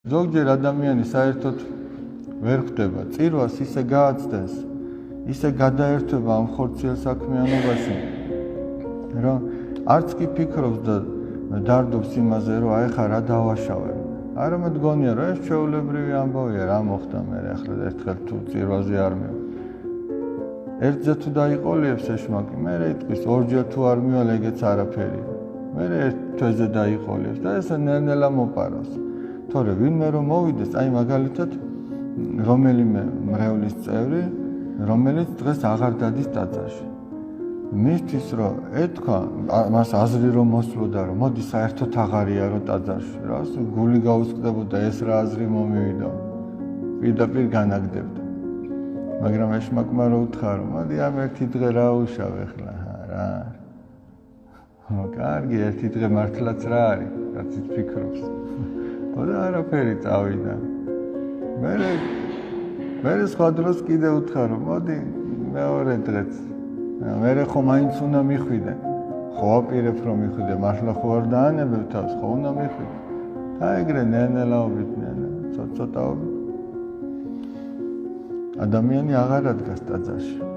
ზოგჯერ ადამიანი საერთოდ ვერ ხვდება წირვას ისე გააცდენს, ისე გადაერთვება ამ ხორციელ საქმიანობაში, რომ არც კი ფიქრობს და დარდობს იმაზე, რომ აი ხა რა დავაშავებ. არამედ გონია, რომ ეს ჩვეულებრივი ამბავია, რა მოხდა მე ახლა ერთხელ თუ წირვაზე არ მივა. ერთზე თუ დაიყოლიებს ეშმაკი, მე იტყვის ორჯერ თუ არ მივალ ეგეც არაფერია. მე ერთ თვეზე დაიყოლიებს და ესე ნელ-ნელა მოპარავს. თორე ვინმე რომ მოვიდეს, აი მაგალითად რომელიმე მრევლის წევრი, რომელიც დღეს აღარ დადის ტაძარში. მისთვის რომ ეთქვა, მას აზრი რომ მოსვლოდა, რომ მოდი საერთოდ აღარია რომ ტაძარში, რას გული გაუსკდებოდა ეს რა აზრი მომივიდა. პირდაპირ განაგდებდა. მაგრამ ეშმაკმა რო უთხრა, რომ მოდი ამ ერთი დღე რა უშავ ახლა, რა. კარგი, ერთი დღე მართლაც რა არის, რაც ის ფიქრობს. და არაფერი წავიდა. მე სხვა დროს კიდე უთხრა, რომ მოდი მეორე დღეც. მე ხო მაინც უნდა მიხვიდე. ხო აპირებ რომ მიხვიდე, მართლა ხო არ დაანებებ თავს, ხო უნდა მიხვიდე. და ეგრე ნელ-ნელაობით, ცოტ-ცოტაობით ადამიანი აღარ ადგას ტაძარში.